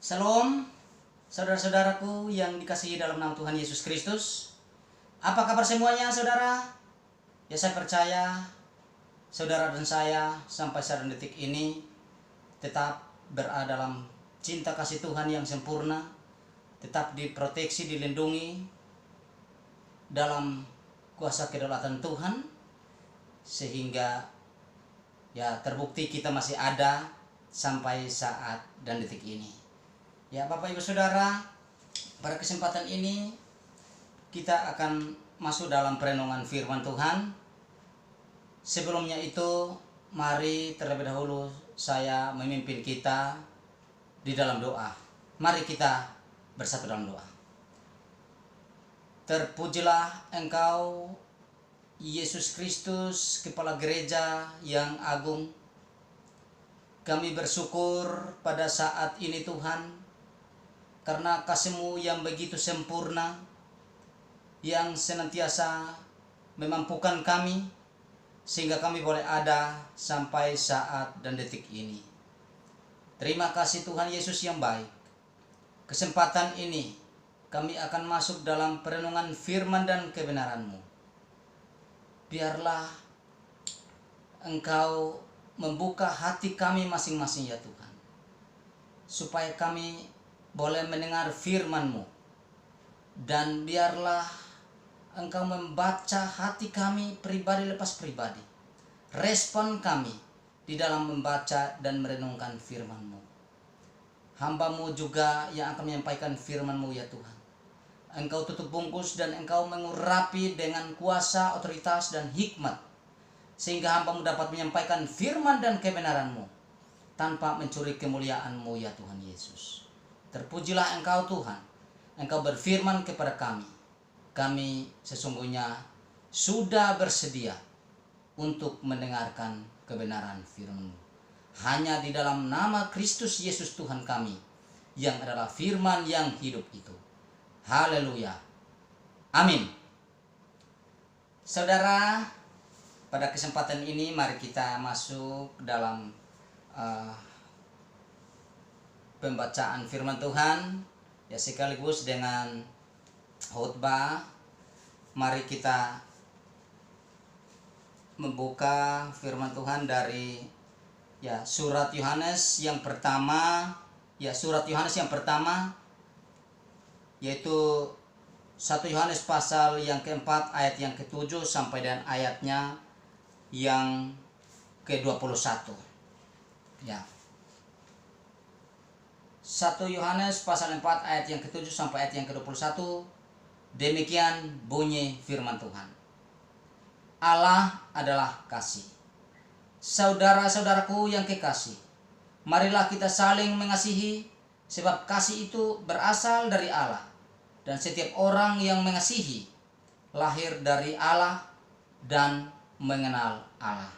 Shalom, saudara-saudaraku yang dikasihi dalam nama Tuhan Yesus Kristus. Apa kabar semuanya, saudara? Ya, saya percaya saudara dan saya sampai saat detik ini tetap berada dalam cinta kasih Tuhan yang sempurna, tetap diproteksi, dilindungi dalam kuasa kedaulatan Tuhan, sehingga ya terbukti kita masih ada sampai saat dan detik ini. Ya, Bapak Ibu Saudara, pada kesempatan ini kita akan masuk dalam perenungan firman Tuhan. Sebelumnya itu, mari terlebih dahulu saya memimpin kita di dalam doa. Mari kita bersatu dalam doa. Terpujilah Engkau, Yesus Kristus, Kepala Gereja yang agung. Kami bersyukur pada saat ini Tuhan, karena kasih-Mu yang begitu sempurna, yang senantiasa memampukan kami, sehingga kami boleh ada sampai saat dan detik ini. Terima kasih Tuhan Yesus yang baik. Kesempatan ini kami akan masuk dalam perenungan firman dan kebenaran-Mu. Biarlah Engkau membuka hati kami masing-masing ya Tuhan, supaya kami boleh mendengar firman-Mu, dan biarlah Engkau membaca hati kami pribadi lepas pribadi, respon kami di dalam membaca dan merenungkan firman-Mu. Hamba-Mu juga yang akan menyampaikan firman-Mu ya Tuhan, Engkau tutup bungkus dan Engkau mengurapi dengan kuasa, otoritas, dan hikmat, sehingga hamba-Mu dapat menyampaikan firman dan kebenaran-Mu tanpa mencuri kemuliaan-Mu ya Tuhan Yesus. Terpujilah Engkau Tuhan, Engkau berfirman kepada kami. Kami sesungguhnya sudah bersedia untuk mendengarkan kebenaran firman-Mu. Hanya di dalam nama Kristus Yesus Tuhan kami, yang adalah firman yang hidup itu. Haleluya. Amin. Saudara, pada kesempatan ini mari kita masuk dalam pembacaan firman Tuhan, ya, sekaligus dengan khotbah. Mari kita membuka firman Tuhan dari surat Yohanes yang pertama, yaitu 1 Yohanes pasal yang keempat ayat yang ke-7 sampai dengan ayatnya yang ke-21. Ya. 1 Yohanes pasal 4 ayat yang ke-7 sampai ayat yang ke-21. Demikian bunyi firman Tuhan. Allah adalah kasih. Saudara-saudaraku yang kekasih, marilah kita saling mengasihi, sebab kasih itu berasal dari Allah. Dan setiap orang yang mengasihi lahir dari Allah dan mengenal Allah.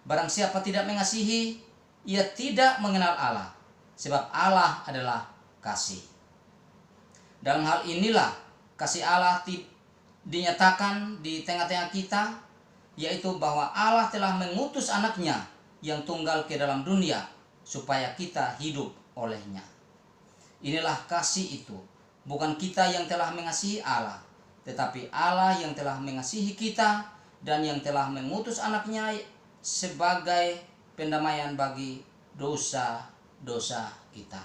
Barang siapa tidak mengasihi, ia tidak mengenal Allah, sebab Allah adalah kasih. Dalam hal inilah kasih Allah dinyatakan di tengah-tengah kita, yaitu bahwa Allah telah mengutus anaknya yang tunggal ke dalam dunia, supaya kita hidup olehnya. Inilah kasih itu, bukan kita yang telah mengasihi Allah, tetapi Allah yang telah mengasihi kita dan yang telah mengutus anaknya sebagai pendamaian bagi dosa-dosa kita.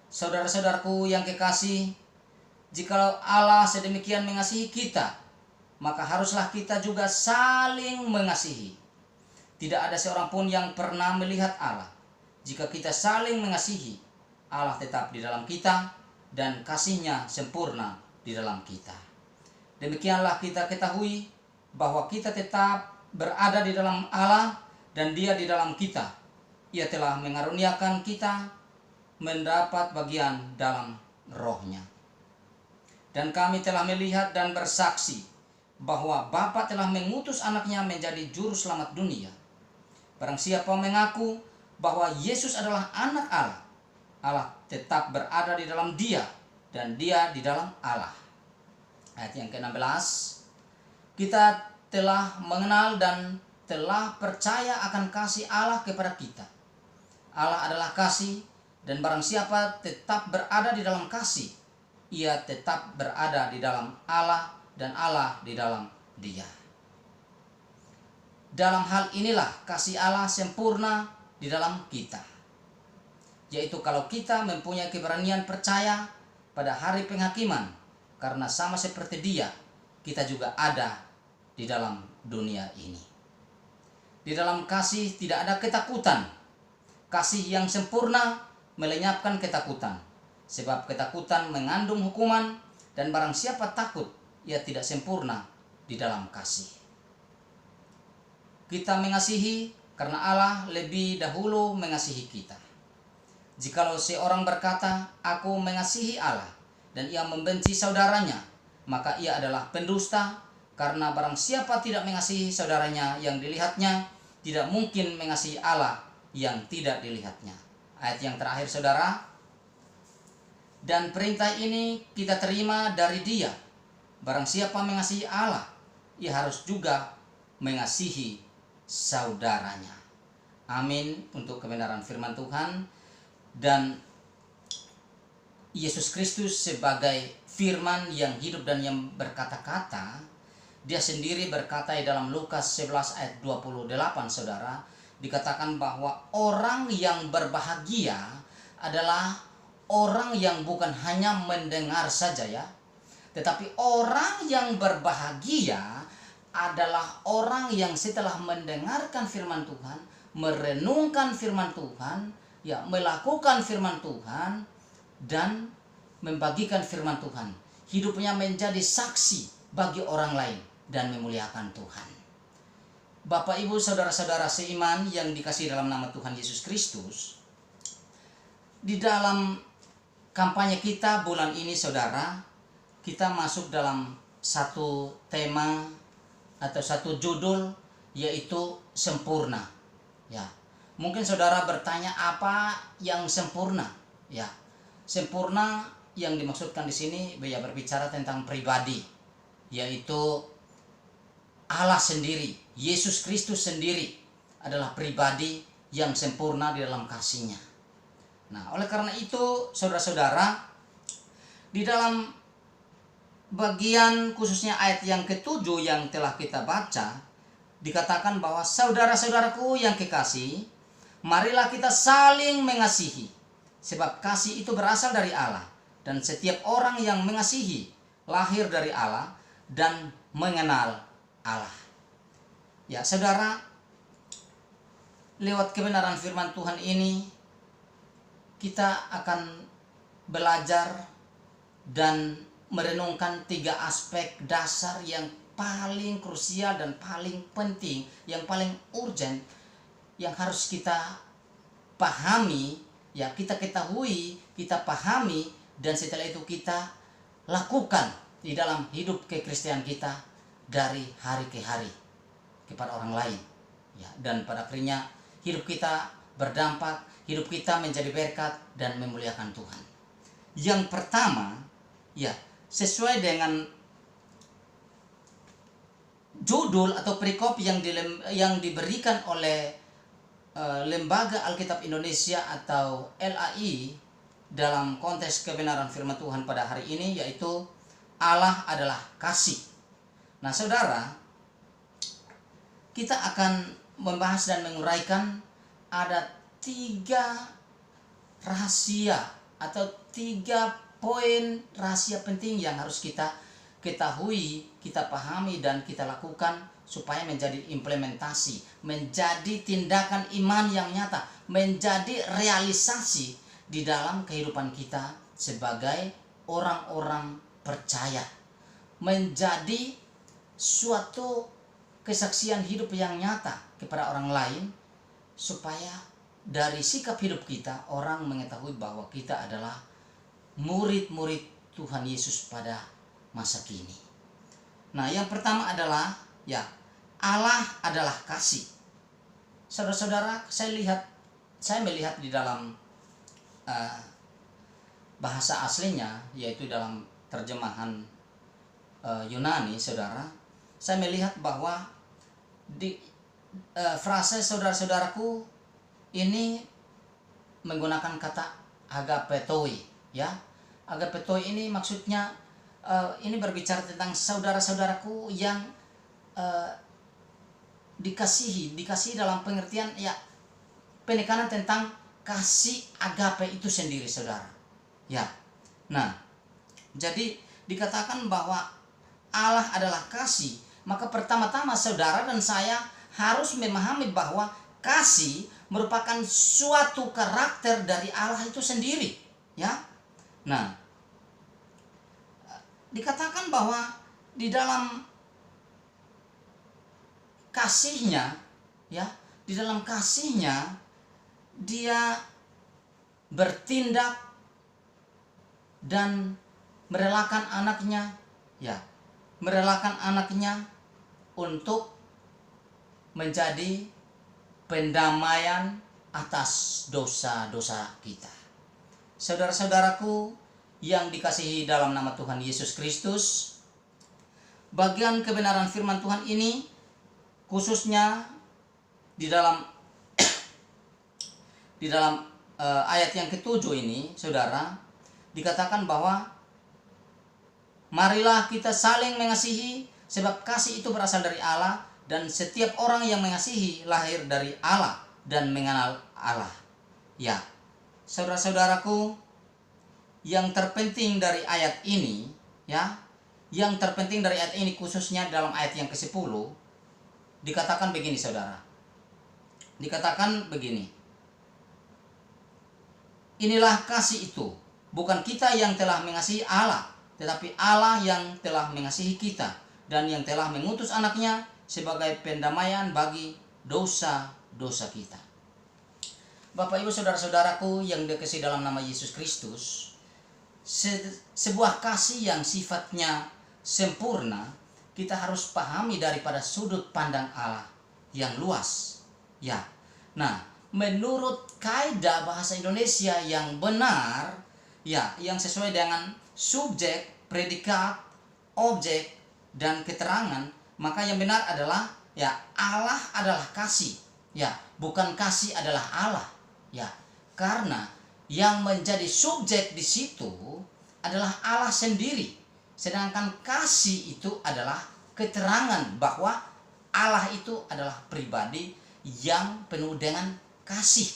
Saudara-saudaraku yang kekasih, jikalau Allah sedemikian mengasihi kita, maka haruslah kita juga saling mengasihi. Tidak ada seorang pun yang pernah melihat Allah. Jika kita saling mengasihi, Allah tetap di dalam kita dan kasih-Nya sempurna di dalam kita. Demikianlah kita ketahui bahwa kita tetap berada di dalam Allah dan Dia di dalam kita. Ia telah mengaruniakan kita mendapat bagian dalam Roh-Nya. Dan kami telah melihat dan bersaksi bahwa Bapa telah mengutus anaknya menjadi juru selamat dunia. Barang siapa mengaku bahwa Yesus adalah anak Allah, Allah tetap berada di dalam Dia dan Dia di dalam Allah. Ayat yang ke-16, kita telah mengenal dan telah percaya akan kasih Allah kepada kita. Allah adalah kasih, dan barang siapa tetap berada di dalam kasih, ia tetap berada di dalam Allah dan Allah di dalam dia. Dalam hal inilah kasih Allah sempurna di dalam kita, yaitu kalau kita mempunyai keberanian percaya pada hari penghakiman, karena sama seperti Dia, kita juga ada di dalam dunia ini. Di dalam kasih tidak ada ketakutan. Kasih yang sempurna melenyapkan ketakutan, sebab ketakutan mengandung hukuman, dan barang siapa takut, ia tidak sempurna di dalam kasih. Kita mengasihi karena Allah lebih dahulu mengasihi kita. Jikalau seorang berkata, "Aku mengasihi Allah," dan ia membenci saudaranya, maka ia adalah pendusta, karena barang siapa tidak mengasihi saudaranya yang dilihatnya, tidak mungkin mengasihi Allah yang tidak dilihatnya. Ayat yang terakhir, saudara. Dan perintah ini kita terima dari Dia. Barang siapa mengasihi Allah, ia harus juga mengasihi saudaranya. Amin untuk kebenaran firman Tuhan. Dan Yesus Kristus sebagai firman yang hidup dan yang berkata-kata, Dia sendiri berkata di dalam Lukas 11 ayat 28, saudara, dikatakan bahwa orang yang berbahagia adalah orang yang bukan hanya mendengar saja ya, tetapi orang yang berbahagia adalah orang yang setelah mendengarkan firman Tuhan, merenungkan firman Tuhan, ya, melakukan firman Tuhan dan membagikan firman Tuhan. Hidupnya menjadi saksi bagi orang lain dan memuliakan Tuhan. Bapak, Ibu, saudara-saudara seiman yang dikasihi dalam nama Tuhan Yesus Kristus, di dalam kampanye kita bulan ini, saudara, kita masuk dalam satu tema atau satu judul, yaitu sempurna. Ya, mungkin saudara bertanya, apa yang sempurna? Ya, sempurna yang dimaksudkan di sini ya berbicara tentang pribadi, yaitu Allah sendiri, Yesus Kristus sendiri adalah pribadi yang sempurna di dalam kasih-Nya. Nah, oleh karena itu, saudara-saudara, di dalam bagian khususnya ayat yang ke-7 yang telah kita baca, dikatakan bahwa saudara-saudaraku yang kekasih, marilah kita saling mengasihi, sebab kasih itu berasal dari Allah, dan setiap orang yang mengasihi lahir dari Allah dan mengenal Allah. Ya, saudara, lewat kebenaran firman Tuhan ini kita akan belajar dan merenungkan 3 aspek dasar yang paling krusial dan paling penting, yang paling urgent, yang harus kita pahami, ya, kita ketahui, kita pahami, dan setelah itu kita lakukan di dalam hidup kekristenan kita dari hari ke hari kepada orang lain, ya, dan pada akhirnya hidup kita berdampak, hidup kita menjadi berkat dan memuliakan Tuhan. Yang pertama, ya, sesuai dengan judul atau perikop yang diberikan oleh Lembaga Alkitab Indonesia atau LAI dalam konteks kebenaran firman Tuhan pada hari ini, yaitu Allah adalah kasih. Nah, saudara, kita akan membahas dan menguraikan ada 3 rahasia atau 3 poin rahasia penting yang harus kita ketahui, kita pahami, dan kita lakukan supaya menjadi implementasi, menjadi tindakan iman yang nyata, menjadi realisasi di dalam kehidupan kita sebagai orang-orang percaya, menjadi suatu kesaksian hidup yang nyata kepada orang lain, supaya dari sikap hidup kita orang mengetahui bahwa kita adalah murid-murid Tuhan Yesus pada masa kini. Nah, yang pertama adalah, ya, Allah adalah kasih. Saudara-saudara, saya melihat di dalam bahasa aslinya, yaitu dalam terjemahan Yunani, saudara, saya melihat bahwa di frase saudara-saudaraku ini menggunakan kata agapetoi, ya. Agapetoi ini maksudnya ini berbicara tentang saudara-saudaraku yang dikasihi dalam pengertian ya, penekanan tentang kasih agape itu sendiri, saudara. Ya. Nah, jadi dikatakan bahwa Allah adalah kasih, maka pertama-tama saudara dan saya harus memahami bahwa kasih merupakan suatu karakter dari Allah itu sendiri, ya. Nah, dikatakan bahwa di dalam kasihnya, ya, di dalam kasihnya dia bertindak dan merelakan anaknya, ya, merelakan anaknya untuk menjadi pendamaian atas dosa-dosa kita. Saudara-saudaraku yang dikasihi dalam nama Tuhan Yesus Kristus, bagian kebenaran firman Tuhan ini khususnya di dalam ayat yang ketujuh ini, saudara, dikatakan bahwa marilah kita saling mengasihi sebab kasih itu berasal dari Allah, dan setiap orang yang mengasihi lahir dari Allah dan mengenal Allah. Ya, saudara-saudaraku, yang terpenting dari ayat ini, ya, yang terpenting dari ayat ini khususnya dalam ayat yang ke-10 dikatakan begini, saudara. Dikatakan begini. Inilah kasih itu, bukan kita yang telah mengasihi Allah, tetapi Allah yang telah mengasihi kita dan yang telah mengutus anaknya sebagai pendamaian bagi dosa-dosa kita. Bapak Ibu saudara-saudaraku yang dikasihi dalam nama Yesus Kristus, sebuah kasih yang sifatnya sempurna kita harus pahami daripada sudut pandang Allah yang luas. Ya. Nah, menurut kaidah bahasa Indonesia yang benar, ya, yang sesuai dengan subjek, predikat, objek, dan keterangan, maka yang benar adalah ya, Allah adalah kasih. Ya, bukan kasih adalah Allah. Ya, karena yang menjadi subjek di situ adalah Allah sendiri. Sedangkan kasih itu adalah keterangan bahwa Allah itu adalah pribadi yang penuh dengan kasih.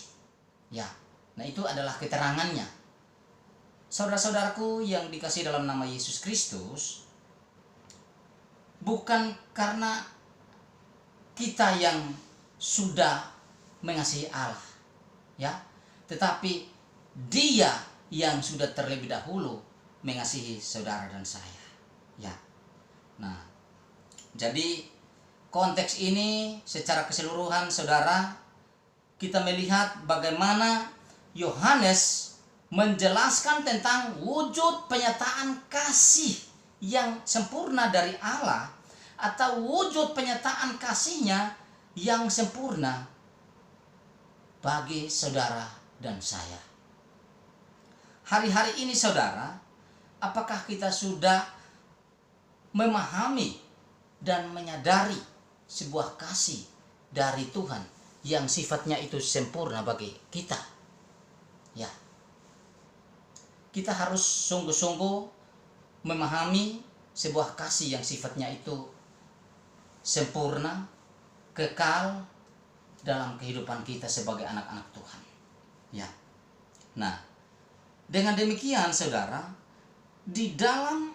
Ya. Nah, itu adalah keterangannya. Saudara-saudaraku yang dikasihi dalam nama Yesus Kristus, bukan karena kita yang sudah mengasihi Allah, ya, tetapi Dia yang sudah terlebih dahulu mengasihi saudara dan saya. Ya. Nah, jadi konteks ini secara keseluruhan, saudara, kita melihat bagaimana Yohanes menjelaskan tentang wujud penyataan kasih yang sempurna dari Allah, atau wujud penyataan kasihnya yang sempurna bagi saudara dan saya. Hari-hari ini, saudara, apakah kita sudah memahami dan menyadari sebuah kasih dari Tuhan yang sifatnya itu sempurna bagi kita? Ya. Kita harus sungguh-sungguh memahami sebuah kasih yang sifatnya itu sempurna, kekal dalam kehidupan kita sebagai anak-anak Tuhan. Ya. Nah, dengan demikian, saudara, di dalam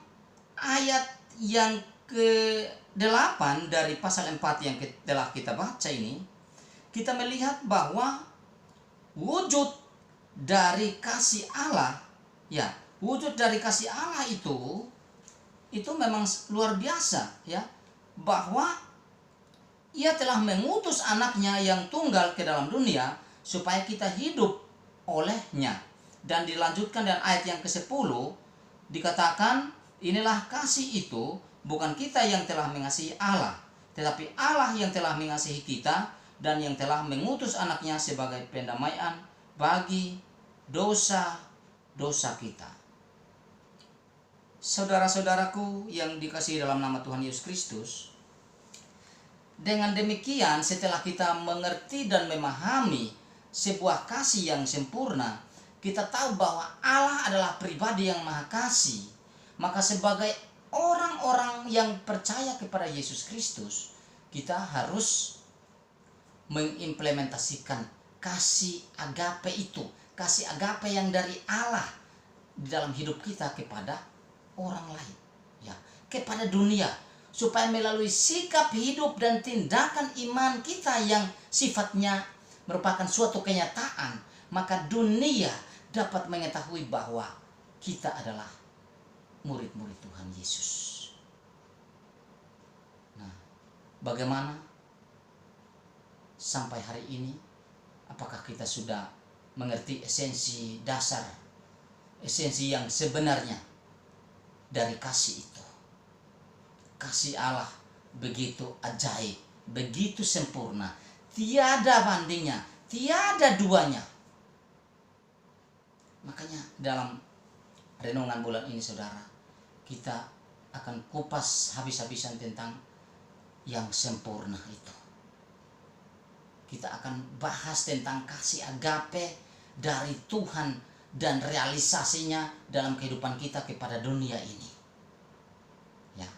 ayat yang ke-8 dari pasal 4 yang telah kita baca ini, kita melihat bahwa wujud dari kasih Allah, ya, wujud dari kasih Allah itu memang luar biasa, ya, bahwa Ia telah mengutus anaknya yang tunggal ke dalam dunia supaya kita hidup olehnya. Dan dilanjutkan dengan ayat yang ke-10 dikatakan, inilah kasih itu, bukan kita yang telah mengasihi Allah, tetapi Allah yang telah mengasihi kita dan yang telah mengutus anaknya sebagai pendamaian bagi dosa-dosa kita. Saudara-saudaraku yang dikasihi dalam nama Tuhan Yesus Kristus, dengan demikian setelah kita mengerti dan memahami sebuah kasih yang sempurna, kita tahu bahwa Allah adalah pribadi yang maha kasih. Maka sebagai orang-orang yang percaya kepada Yesus Kristus, kita harus mengimplementasikan kasih agape itu, kasih agape yang dari Allah di dalam hidup kita kepada orang lain, ya, kepada dunia, supaya melalui sikap hidup dan tindakan iman kita yang sifatnya merupakan suatu kenyataan, maka dunia dapat mengetahui bahwa kita adalah murid-murid Tuhan Yesus. Nah, bagaimana sampai hari ini? Apakah kita sudah mengerti esensi dasar, esensi yang sebenarnya dari kasih itu? Kasih Allah begitu ajaib, begitu sempurna, tiada bandingnya, tiada duanya. Makanya dalam renungan bulan ini, saudara, kita akan kupas habis-habisan tentang yang sempurna itu. Kita akan bahas tentang kasih agape dari Tuhan dan realisasinya dalam kehidupan kita kepada dunia ini. Ya.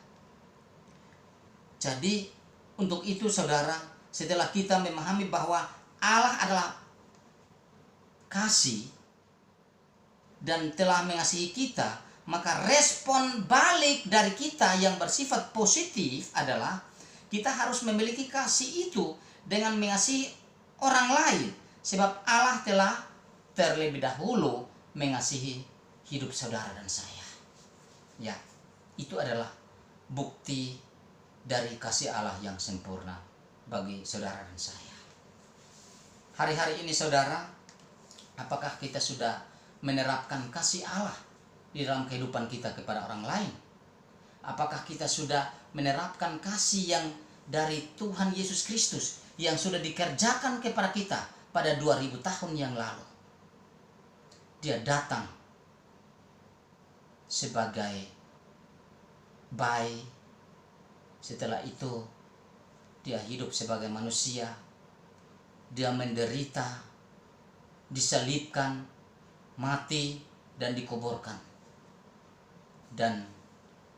Jadi untuk itu, saudara, setelah kita memahami bahwa Allah adalah kasih dan telah mengasihi kita, maka respon balik dari kita yang bersifat positif adalah kita harus memiliki kasih itu dengan mengasihi orang lain, sebab Allah telah terlebih dahulu mengasihi hidup saudara dan saya. Ya, itu adalah bukti dari kasih Allah yang sempurna bagi saudara dan saya. Hari-hari ini, saudara, apakah kita sudah menerapkan kasih Allah di dalam kehidupan kita kepada orang lain? Apakah kita sudah menerapkan kasih yang dari Tuhan Yesus Kristus yang sudah dikerjakan kepada kita pada 2000 tahun yang lalu? Dia datang sebagai bayi, setelah itu dia hidup sebagai manusia, dia menderita, disalibkan, mati, dan dikuburkan. Dan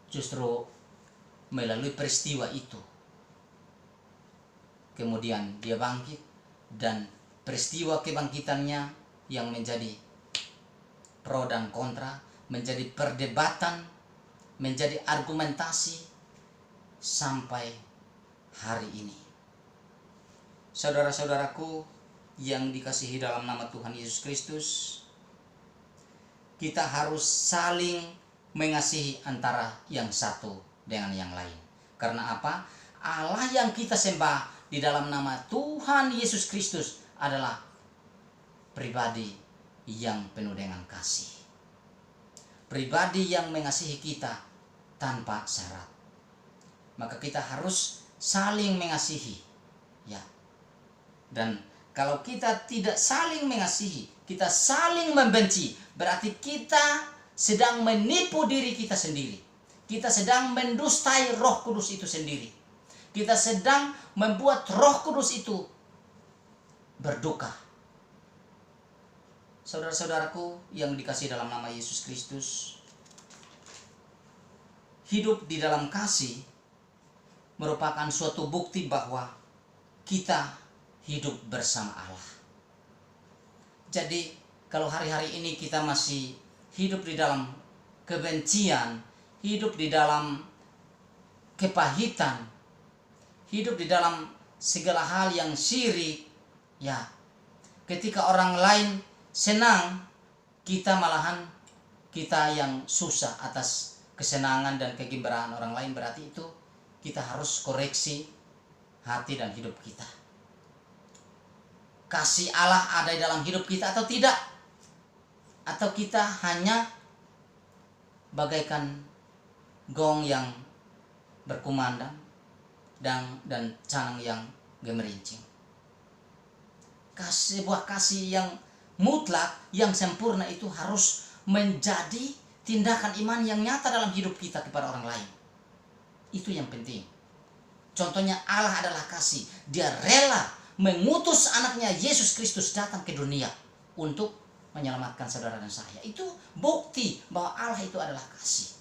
justru melalui peristiwa itu kemudian dia bangkit, dan peristiwa kebangkitannya yang menjadi pro dan kontra, menjadi perdebatan, menjadi argumentasi sampai hari ini. Saudara-saudaraku yang dikasihi dalam nama Tuhan Yesus Kristus, kita harus saling mengasihi antara yang satu dengan yang lain. Karena apa? Allah yang kita sembah di dalam nama Tuhan Yesus Kristus adalah pribadi yang penuh dengan kasih. Pribadi yang mengasihi kita tanpa syarat. Maka kita harus saling mengasihi, ya. Dan kalau kita tidak saling mengasihi, kita saling membenci, berarti kita sedang menipu diri kita sendiri. Kita sedang mendustai Roh Kudus itu sendiri. Kita sedang membuat Roh Kudus itu berduka. Saudara-saudaraku yang dikasihi dalam nama Yesus Kristus, hidup di dalam kasih merupakan suatu bukti bahwa kita hidup bersama Allah. Jadi kalau hari-hari ini kita masih hidup di dalam kebencian, hidup di dalam kepahitan, hidup di dalam segala hal yang syirik, ya, ketika orang lain senang, kita malahan kita yang susah atas kesenangan dan kegembiraan orang lain, berarti itu kita harus koreksi hati dan hidup kita. Kasih Allah ada di dalam hidup kita atau tidak? Atau kita hanya bagaikan gong yang berkumandang dan canang yang gemerincing. Sebuah kasih yang mutlak, yang sempurna itu harus menjadi tindakan iman yang nyata dalam hidup kita kepada orang lain. Itu yang penting. Contohnya Allah adalah kasih. Dia rela mengutus anaknya Yesus Kristus datang ke dunia untuk menyelamatkan saudara dan saya. Itu bukti bahwa Allah itu adalah kasih.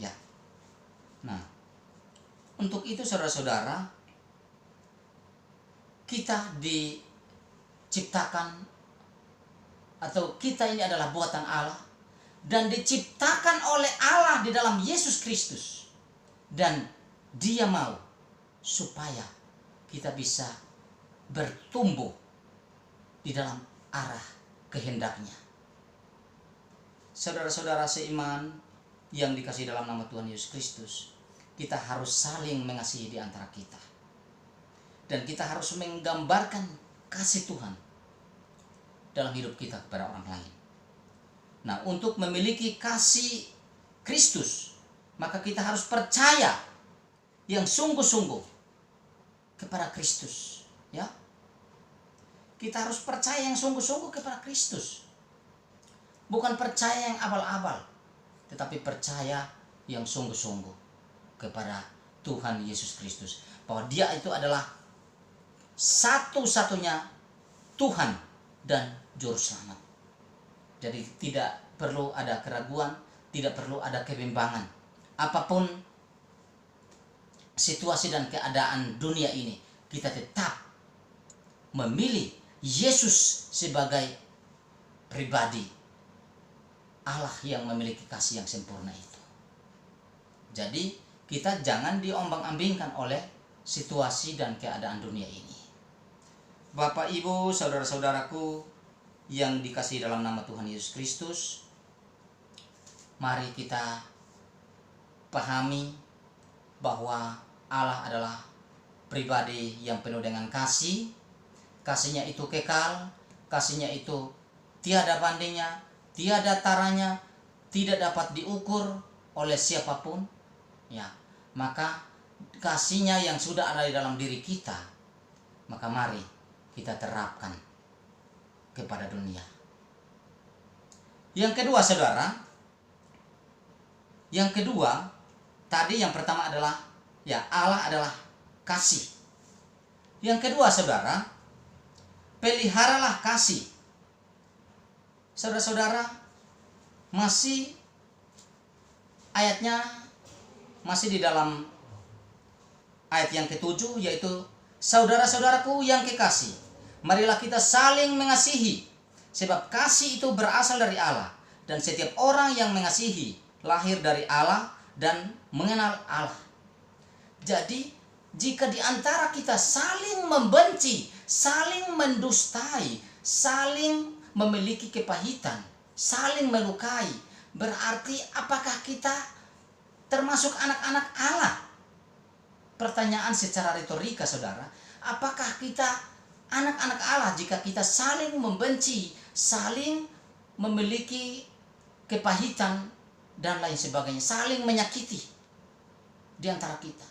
Ya. Nah, untuk itu saudara-saudara, kita diciptakan, atau kita ini adalah buatan Allah dan diciptakan oleh Allah di dalam Yesus Kristus, dan Dia mau supaya kita bisa bertumbuh di dalam arah kehendaknya. Saudara-saudara seiman yang dikasihi dalam nama Tuhan Yesus Kristus, kita harus saling mengasihi di antara kita, dan kita harus menggambarkan kasih Tuhan dalam hidup kita kepada orang lain. Nah, untuk memiliki kasih Kristus, maka kita harus percaya yang sungguh-sungguh kepada Kristus, ya. Kita harus percaya yang sungguh-sungguh kepada Kristus. Bukan percaya yang abal-abal, tetapi percaya yang sungguh-sungguh kepada Tuhan Yesus Kristus, bahwa Dia itu adalah satu-satunya Tuhan dan Juru Selamat. Jadi tidak perlu ada keraguan, tidak perlu ada kebimbangan. Apapun situasi dan keadaan dunia ini, kita tetap memilih Yesus sebagai pribadi Allah yang memiliki kasih yang sempurna itu. Jadi kita jangan diombang-ambingkan oleh situasi dan keadaan dunia ini. Bapak, Ibu, saudara-saudaraku yang dikasihi dalam nama Tuhan Yesus Kristus, mari kita pahami bahwa Allah adalah pribadi yang penuh dengan kasih. Kasihnya itu kekal, kasihnya itu tiada bandingnya, tiada taranya, tidak dapat diukur oleh siapapun. Ya, maka kasihnya yang sudah ada di dalam diri kita, maka mari kita terapkan kepada dunia. Yang kedua, saudara, tadi yang pertama adalah Allah adalah kasih. Yang kedua, saudara, peliharalah kasih. Saudara-saudara, masih ayatnya masih di dalam ayat yang ke-7, yaitu saudara-saudaraku yang kekasih, marilah kita saling mengasihi, sebab kasih itu berasal dari Allah, dan setiap orang yang mengasihi lahir dari Allah dan mengenal Allah. Jadi jika di antara kita saling membenci, saling mendustai, saling memiliki kepahitan, saling melukai, berarti apakah kita termasuk anak-anak Allah? Pertanyaan secara retorika, saudara, apakah kita anak-anak Allah jika kita saling membenci, saling memiliki kepahitan dan lain sebagainya, saling menyakiti di antara kita?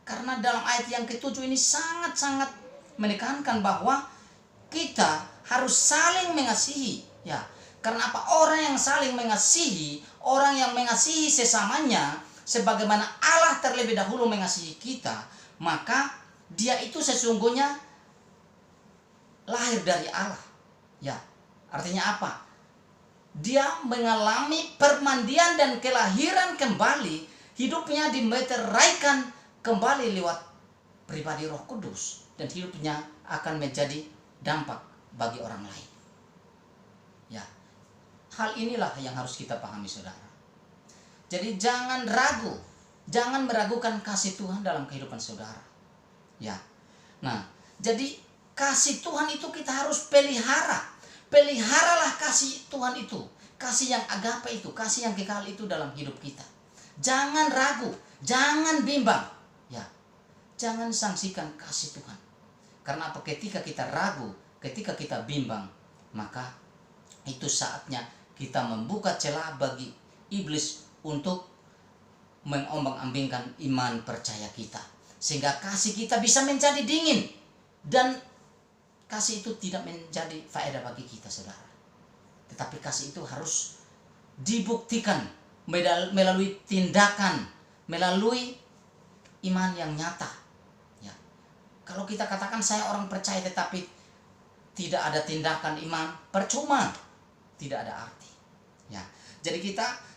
Karena dalam ayat yang ke-7 ini sangat-sangat menekankan bahwa kita harus saling mengasihi. Ya, karena apa? Orang yang saling mengasihi, orang yang mengasihi sesamanya sebagaimana Allah terlebih dahulu mengasihi kita, maka dia itu sesungguhnya lahir dari Allah. Ya, artinya apa? Dia mengalami permandian dan kelahiran kembali, hidupnya dimeteraikan kembali lewat pribadi Roh Kudus, dan hidupnya akan menjadi dampak bagi orang lain. Ya, hal inilah yang harus kita pahami, saudara. Jadi jangan ragu, jangan meragukan kasih Tuhan dalam kehidupan saudara. Ya, nah, jadi kasih Tuhan itu kita harus pelihara. Peliharalah kasih Tuhan itu, kasih yang agape itu, kasih yang kekal itu dalam hidup kita. Jangan ragu, jangan bimbang. Ya, jangan sangsikan kasih Tuhan. Karena apa? Ketika kita ragu, ketika kita bimbang, maka itu saatnya kita membuka celah bagi iblis untuk mengombang-ambingkan iman percaya kita, sehingga kasih kita bisa menjadi dingin, dan kasih itu tidak menjadi faedah bagi kita, saudara. Tetapi kasih itu harus dibuktikan melalui tindakan, melalui iman yang nyata. Ya. Kalau kita katakan saya orang percaya tetapi tidak ada tindakan iman, percuma, tidak ada arti. Ya, jadi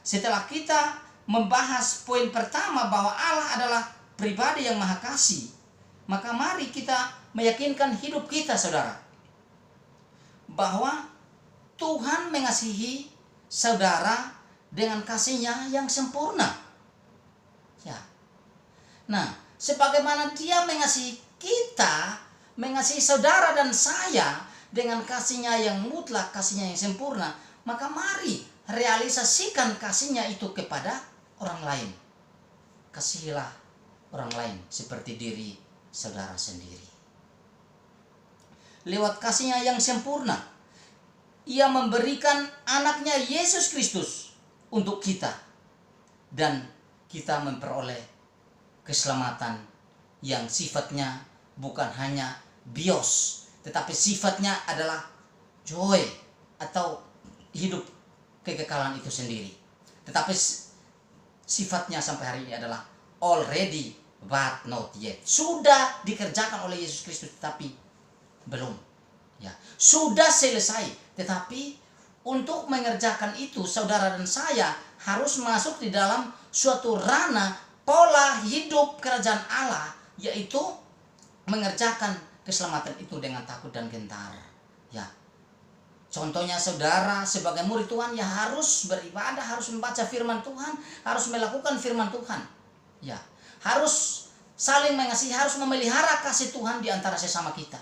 setelah kita membahas poin pertama bahwa Allah adalah pribadi yang maha kasih, maka mari kita meyakinkan hidup kita, saudara, bahwa Tuhan mengasihi saudara dengan kasih-Nya yang sempurna. Ya. Nah, sebagaimana Dia mengasihi kita, mengasihi saudara dan saya dengan kasih-Nya yang mutlak, kasih-Nya yang sempurna, maka mari realisasikan kasih-Nya itu kepada orang lain. Kasihilah orang lain seperti diri saudara sendiri. Lewat kasih-Nya yang sempurna, Ia memberikan anaknya Yesus Kristus untuk kita, dan kita memperoleh keselamatan yang sifatnya bukan hanya bios, tetapi sifatnya adalah joy atau hidup kekekalan itu sendiri. Tetapi sifatnya sampai hari ini adalah already but not yet. Sudah dikerjakan oleh Yesus Kristus tetapi belum. Ya, sudah selesai, tetapi untuk mengerjakan itu saudara dan saya harus masuk di dalam suatu ranah pola hidup kerajaan Allah, yaitu mengerjakan keselamatan itu dengan takut dan gentar. Ya. Contohnya saudara sebagai murid Tuhan ya harus beribadah, harus membaca firman Tuhan, harus melakukan firman Tuhan. Ya, harus saling mengasihi, harus memelihara kasih Tuhan di antara sesama kita.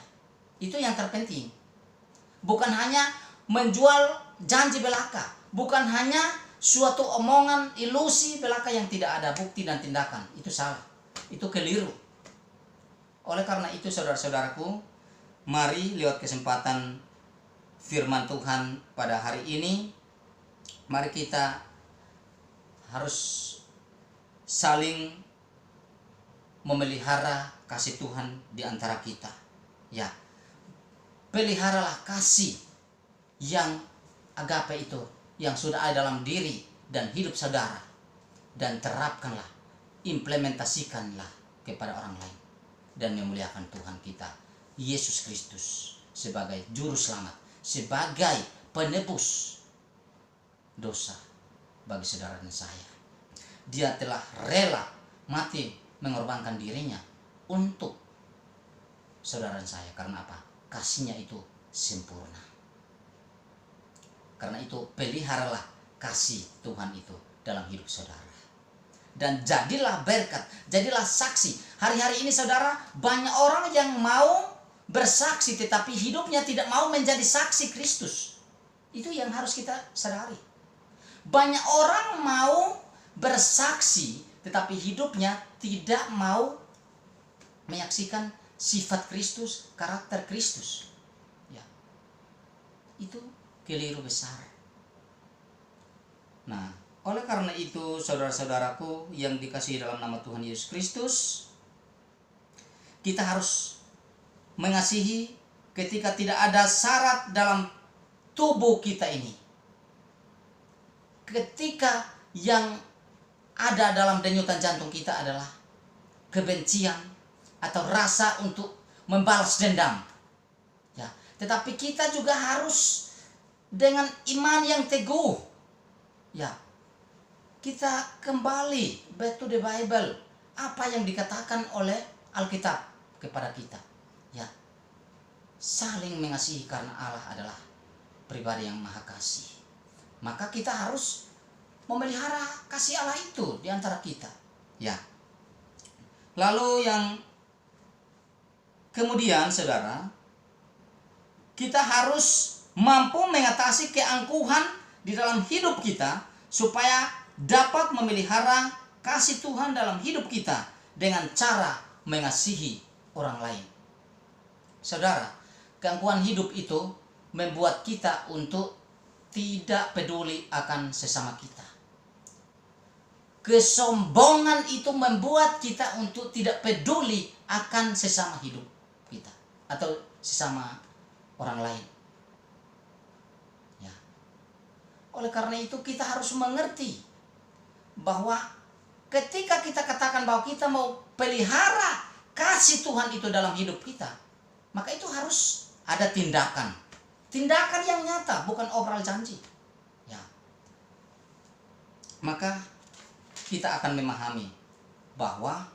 Itu yang terpenting. Bukan hanya menjual janji belaka, bukan hanya suatu omongan ilusi belaka yang tidak ada bukti dan tindakan. Itu salah, itu keliru. Oleh karena itu saudara-saudaraku, mari lewat kesempatan firman Tuhan pada hari ini, mari kita harus saling memelihara kasih Tuhan di antara kita. Ya, peliharalah kasih yang agape itu, yang sudah ada dalam diri dan hidup saudara, dan terapkanlah, implementasikanlah kepada orang lain, dan memuliakan Tuhan kita Yesus Kristus sebagai juru selamat, sebagai penebus dosa bagi saudara dan saya. Dia telah rela mati mengorbankan dirinya untuk saudara dan saya. Karena apa? Kasih-Nya itu sempurna. Karena itu peliharalah kasih Tuhan itu dalam hidup saudara. Dan jadilah berkat, jadilah saksi. Hari-hari ini saudara, banyak orang yang mau bersaksi tetapi hidupnya tidak mau menjadi saksi Kristus. Itu yang harus kita sadari. Banyak orang mau bersaksi tetapi hidupnya tidak mau menyaksikan sifat Kristus, karakter Kristus. Ya. Itu keliru besar. Nah, oleh karena itu saudara-saudaraku yang dikasihi dalam nama Tuhan Yesus Kristus, kita harus mengasihi ketika tidak ada syarat dalam tubuh kita ini. Ketika yang ada dalam denyutan jantung kita adalah kebencian atau rasa untuk membalas dendam. Ya, tetapi kita juga harus dengan iman yang teguh. Ya, kita kembali back to the Bible. Apa yang dikatakan oleh Alkitab kepada kita. Ya, saling mengasihi karena Allah adalah pribadi yang maha kasih. Maka kita harus memelihara kasih Allah itu di antara kita. Ya. Lalu yang kemudian saudara, kita harus mampu mengatasi keangkuhan di dalam hidup kita supaya dapat memelihara kasih Tuhan dalam hidup kita dengan cara mengasihi orang lain. Saudara, keangkuhan hidup itu membuat kita untuk tidak peduli akan sesama kita. Kesombongan itu membuat kita untuk tidak peduli akan sesama hidup kita atau sesama orang lain. Ya. Oleh karena itu kita harus mengerti bahwa ketika kita katakan bahwa kita mau pelihara kasih Tuhan itu dalam hidup kita, maka itu harus ada tindakan. Tindakan yang nyata, bukan obral janji. Ya. Maka kita akan memahami bahwa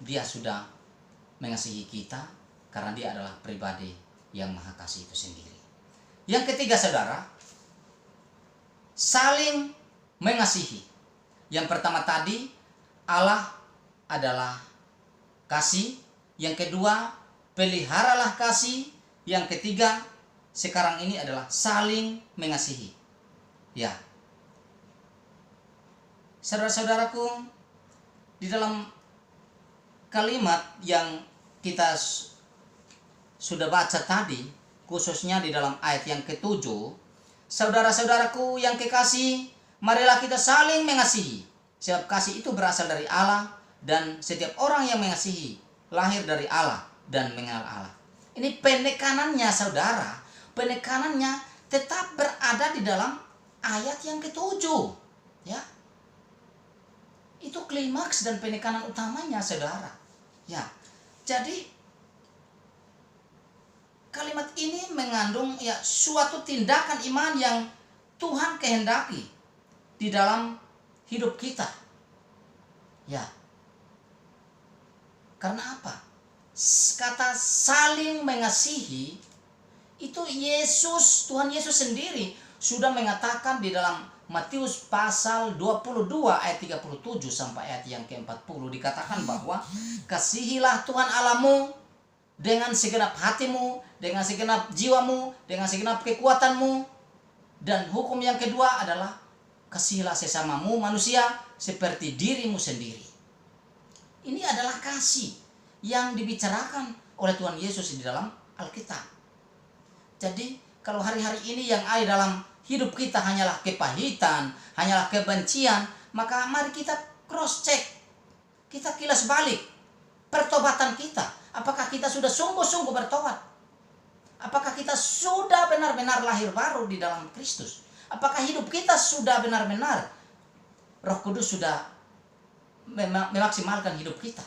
Dia sudah mengasihi kita karena Dia adalah pribadi yang maha kasih itu sendiri. Yang ketiga, saudara, saling mengasihi. Yang pertama tadi, Allah adalah kasih. Yang kedua, peliharalah kasih. Yang ketiga, sekarang ini adalah saling mengasihi. Ya. Saudara-saudaraku, di dalam kalimat yang kita sudah baca tadi, khususnya di dalam ayat yang ke-7, saudara-saudaraku yang kekasih, marilah kita saling mengasihi. Sebab kasih itu berasal dari Allah, dan setiap orang yang mengasihi lahir dari Allah dan mengenal Allah. Ini penekanannya, saudara. Penekanannya tetap berada di dalam ayat yang ke-7. Ya. Itu klimaks dan penekanan utamanya, saudara. Ya. Jadi kalimat ini mengandung suatu tindakan iman yang Tuhan kehendaki di dalam hidup kita. Ya. Karena apa? Kata saling mengasihi itu Tuhan Yesus sendiri sudah mengatakan di dalam Matius pasal 22 ayat 37 sampai ayat yang ke-40, dikatakan bahwa kasihilah Tuhan Allahmu dengan segenap hatimu, dengan segenap jiwamu, dengan segenap kekuatanmu. Dan hukum yang kedua adalah kasihilah sesamamu manusia seperti dirimu sendiri. Ini adalah kasih yang dibicarakan oleh Tuhan Yesus di dalam Alkitab. Jadi kalau hari-hari ini yang ada dalam hidup kita hanyalah kepahitan, hanyalah kebencian, maka mari kita cross check. Kita kilas balik pertobatan kita. Apakah kita sudah sungguh-sungguh bertobat? Apakah kita sudah benar-benar lahir baru di dalam Kristus? Apakah hidup kita sudah benar-benar Roh Kudus sudah memaksimalkan hidup kita?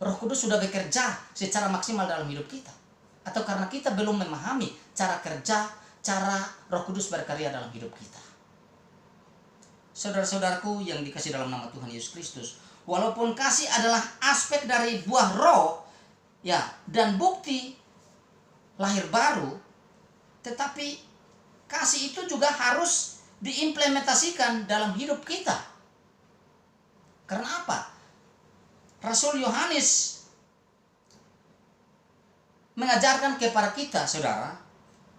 Roh Kudus sudah bekerja secara maksimal dalam hidup kita? Atau karena kita belum memahami cara kerja, cara Roh Kudus berkarya dalam hidup kita? Saudara-saudaraku yang dikasih dalam nama Tuhan Yesus Kristus, walaupun kasih adalah aspek dari buah roh, ya, dan bukti lahir baru, tetapi kasih itu juga harus diimplementasikan dalam hidup kita. Karena apa? Rasul Yohanes mengajarkan kepada kita, saudara,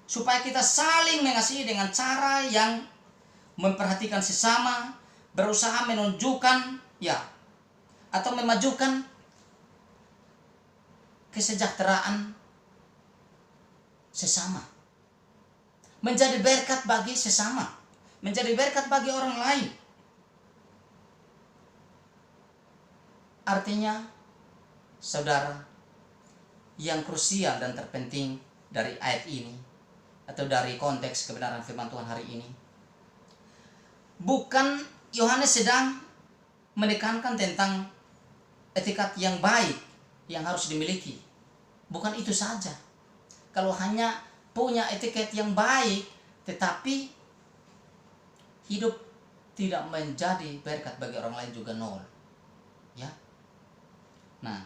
supaya kita saling mengasihi dengan cara yang memperhatikan sesama, berusaha menunjukkan, ya, atau memajukan kesejahteraan sesama, menjadi berkat bagi sesama, menjadi berkat bagi orang lain. Artinya, saudara, yang krusial dan terpenting dari ayat ini atau dari konteks kebenaran firman Tuhan hari ini, bukan Yohanes sedang menekankan tentang etikat yang baik yang harus dimiliki. Bukan itu saja. Kalau hanya punya etiket yang baik tetapi hidup tidak menjadi berkat bagi orang lain juga nol. Ya. Nah,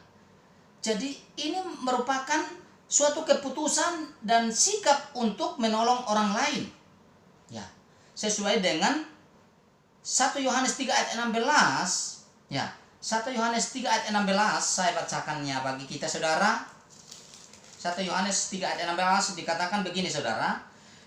jadi ini merupakan suatu keputusan dan sikap untuk menolong orang lain. Ya. Sesuai dengan 1 Yohanes 3 ayat 16, ya. 1 Yohanes 3 ayat 16 saya bacakannya bagi kita, saudara. 1 Yohanes 3 ayat 16 dikatakan begini, saudara.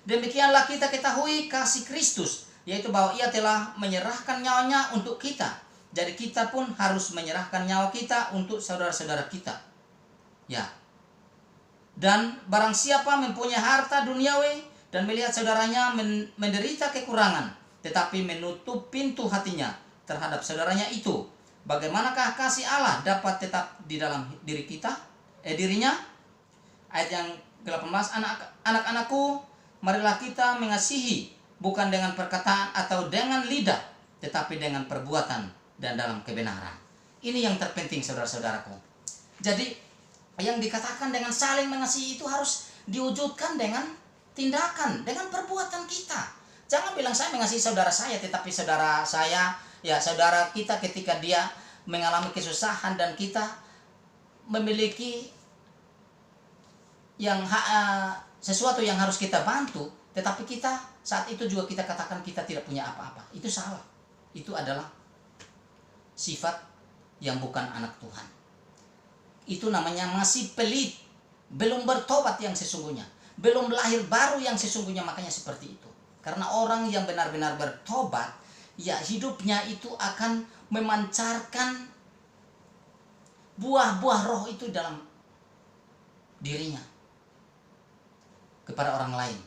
Demikianlah kita ketahui kasih Kristus, yaitu bahwa Ia telah menyerahkan nyawanya untuk kita. Jadi kita pun harus menyerahkan nyawa kita untuk saudara-saudara kita. Ya. Dan barang siapa mempunyai harta duniawi dan melihat saudaranya menderita kekurangan, tetapi menutup pintu hatinya terhadap saudaranya itu, bagaimanakah kasih Allah dapat tetap di dalam dirinya? Ayat yang ke-18, anak-anakku, marilah kita mengasihi bukan dengan perkataan atau dengan lidah, tetapi dengan perbuatan dan dalam kebenaran. Ini yang terpenting, saudara-saudaraku. Jadi yang dikatakan dengan saling mengasihi itu harus diwujudkan dengan tindakan, dengan perbuatan kita. Jangan bilang saya mengasihi saudara saya, tetapi saudara saya, ya saudara kita ketika dia mengalami kesusahan dan kita memiliki yang sesuatu yang harus kita bantu, tetapi kita saat itu juga kita katakan kita tidak punya apa-apa. Itu salah. Itu adalah sifat yang bukan anak Tuhan. Itu namanya masih pelit, belum bertobat yang sesungguhnya, belum lahir baru yang sesungguhnya. Makanya seperti itu. Karena orang yang benar-benar bertobat, ya hidupnya itu akan memancarkan buah-buah roh itu dalam dirinya kepada orang lain.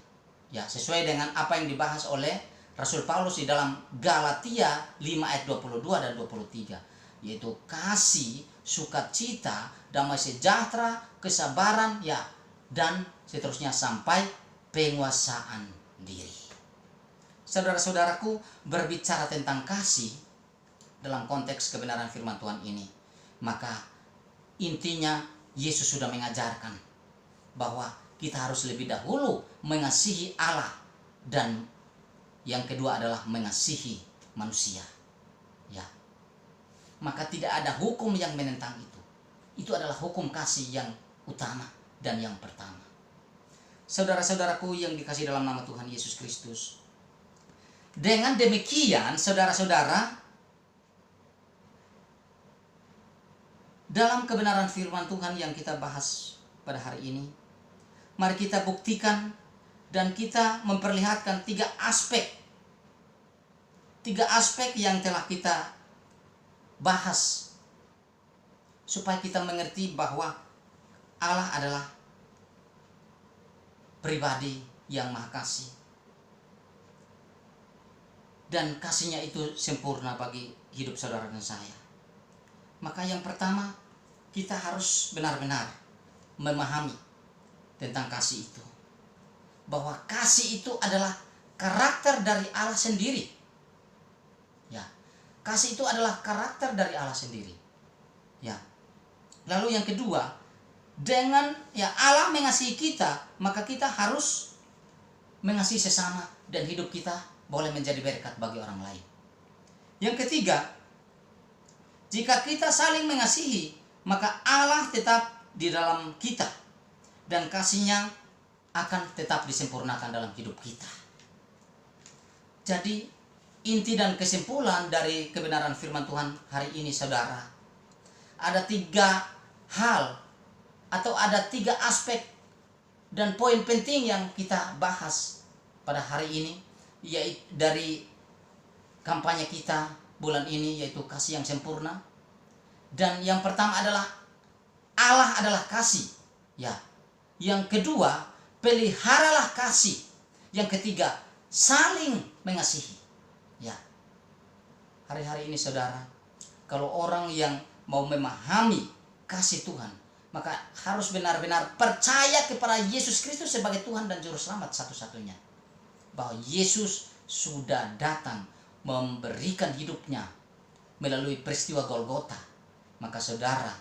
Ya, sesuai dengan apa yang dibahas oleh Rasul Paulus di dalam Galatia 5 ayat 22 dan 23, yaitu kasih, sukacita, damai sejahtera, kesabaran, ya, dan seterusnya sampai penguasaan diri. Saudara-saudaraku, berbicara tentang kasih dalam konteks kebenaran firman Tuhan ini, maka intinya Yesus sudah mengajarkan bahwa kita harus lebih dahulu mengasihi Allah, dan yang kedua adalah mengasihi manusia. Ya. Maka tidak ada hukum yang menentang itu. Itu adalah hukum kasih yang utama dan yang pertama. Saudara-saudaraku yang dikasihi dalam nama Tuhan Yesus Kristus, dengan demikian saudara-saudara, dalam kebenaran firman Tuhan yang kita bahas pada hari ini, mari kita buktikan dan kita memperlihatkan tiga aspek yang telah kita bahas, supaya kita mengerti bahwa Allah adalah pribadi yang maha kasih, dan kasihnya itu sempurna bagi hidup saudara dan saya. Maka yang pertama, kita harus benar-benar memahami tentang kasih itu, bahwa kasih itu adalah karakter dari Allah sendiri. Ya, kasih itu adalah karakter dari Allah sendiri. Ya. Lalu yang kedua, dengan ya Allah mengasihi kita, maka kita harus mengasihi sesama dan hidup kita boleh menjadi berkat bagi orang lain. Yang ketiga, jika kita saling mengasihi, maka Allah tetap di dalam kita dan kasihnya akan tetap disempurnakan dalam hidup kita. Jadi inti dan kesimpulan dari kebenaran firman Tuhan hari ini, saudara, ada tiga hal atau ada tiga aspek dan poin penting yang kita bahas pada hari ini, yaitu dari kampanye kita bulan ini, yaitu kasih yang sempurna. Dan yang pertama adalah Allah adalah kasih. Ya. Yang kedua, peliharalah kasih. Yang ketiga, saling mengasihi. Ya. Hari-hari ini saudara, kalau orang yang mau memahami kasih Tuhan, maka harus benar-benar percaya kepada Yesus Kristus sebagai Tuhan dan Juru Selamat satu-satunya. Bahwa Yesus sudah datang memberikan hidupnya melalui peristiwa Golgota. Maka saudara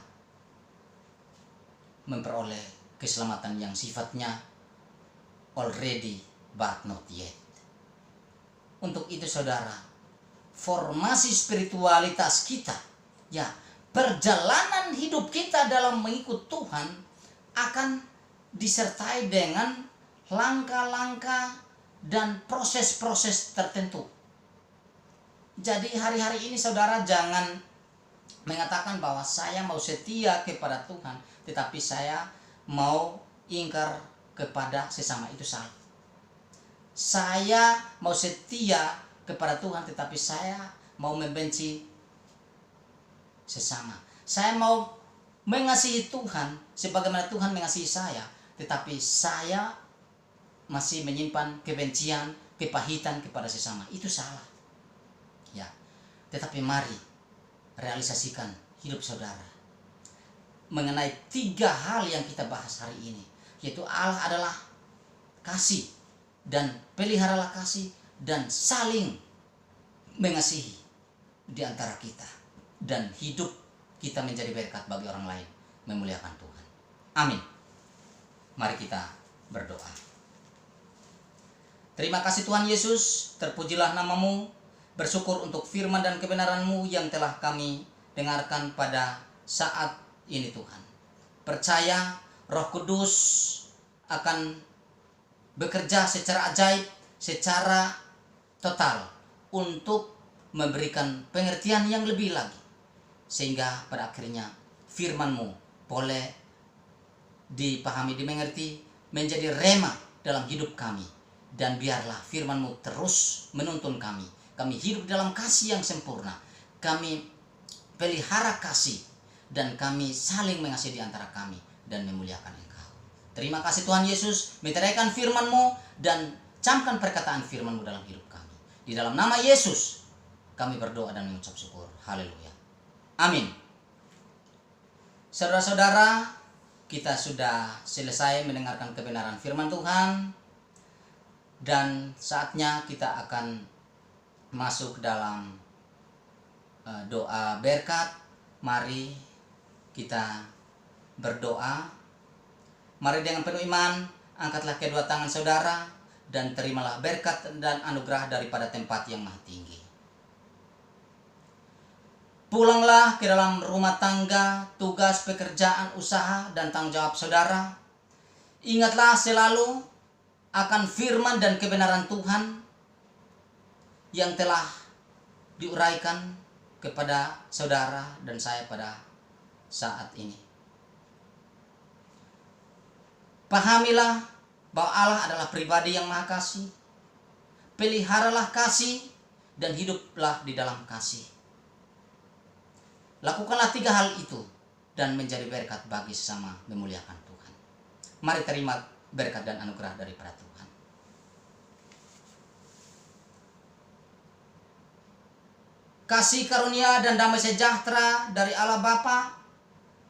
memperoleh keselamatan yang sifatnya already but not yet. Untuk itu saudara, formasi spiritualitas kita, ya, perjalanan hidup kita dalam mengikut Tuhan akan disertai dengan langkah-langkah dan proses-proses tertentu. Jadi hari-hari ini saudara jangan mengatakan bahwa saya mau setia kepada Tuhan, tetapi saya mau ingkar kepada sesama. Itu salah. Saya mau setia kepada Tuhan, tetapi saya mau membenci sesama. Saya mau mengasihi Tuhan sebagaimana Tuhan mengasihi saya, tetapi saya masih menyimpan kebencian, kepahitan kepada sesama. Itu salah. Ya. Tetapi mari realisasikan hidup saudara mengenai tiga hal yang kita bahas hari ini, yaitu Allah adalah kasih, dan peliharalah kasih dan saling mengasihi di antara kita, dan hidup kita menjadi berkat bagi orang lain. memuliakan Tuhan. Amin. Mari kita berdoa. Terima kasih Tuhan Yesus, terpujilah nama-Mu. Bersyukur untuk firman dan kebenaran-Mu yang telah kami dengarkan pada saat ini Tuhan. Percaya Roh Kudus akan bekerja secara ajaib, secara total untuk memberikan pengertian yang lebih lagi. Sehingga pada akhirnya firman-Mu boleh dipahami, dimengerti, menjadi rema dalam hidup kami. Dan biarlah firman-Mu terus menuntun kami. Kami hidup dalam kasih yang sempurna. Kami pelihara kasih. Dan kami saling mengasihi di antara kami. Dan memuliakan Engkau. Terima kasih Tuhan Yesus. Meteraikan firman-Mu. Dan camkan perkataan firman-Mu dalam hidup kami. Di dalam nama Yesus kami berdoa dan mengucap syukur. Haleluya. Amin. Saudara-saudara, kita sudah selesai mendengarkan kebenaran firman Tuhan. Dan saatnya kita akan masuk dalam doa berkat. Mari kita berdoa. Mari dengan penuh iman, angkatlah kedua tangan saudara dan terimalah berkat dan anugerah daripada tempat yang maha tinggi. Pulanglah ke dalam rumah tangga, tugas, pekerjaan, usaha, dan tanggung jawab saudara. Ingatlah selalu akan firman dan kebenaran Tuhan yang telah diuraikan kepada saudara dan saya pada saat ini. Pahamilah bahwa Allah adalah pribadi yang maha kasih. Peliharalah kasih dan hiduplah di dalam kasih. Lakukanlah 3 hal itu dan menjadi berkat bagi sesama, memuliakan Tuhan. Mari terima berkat dan anugerah daripada Tuhan. Kasih karunia dan damai sejahtera dari Allah Bapa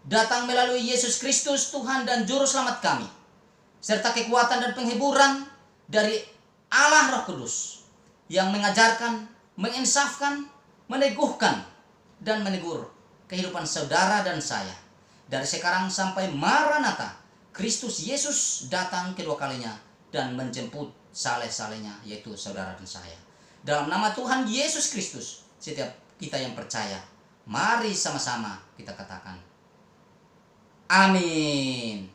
datang melalui Yesus Kristus Tuhan dan Juru Selamat kami, serta kekuatan dan penghiburan dari Allah Roh Kudus yang mengajarkan, menginsafkan, meneguhkan, dan menegur kehidupan saudara dan saya dari sekarang sampai Maranatha. Kristus Yesus datang kedua kalinya dan menjemput saleh-salehnya, yaitu saudara dan saya. Dalam nama Tuhan Yesus Kristus, setiap kita yang percaya, mari sama-sama kita katakan, amin.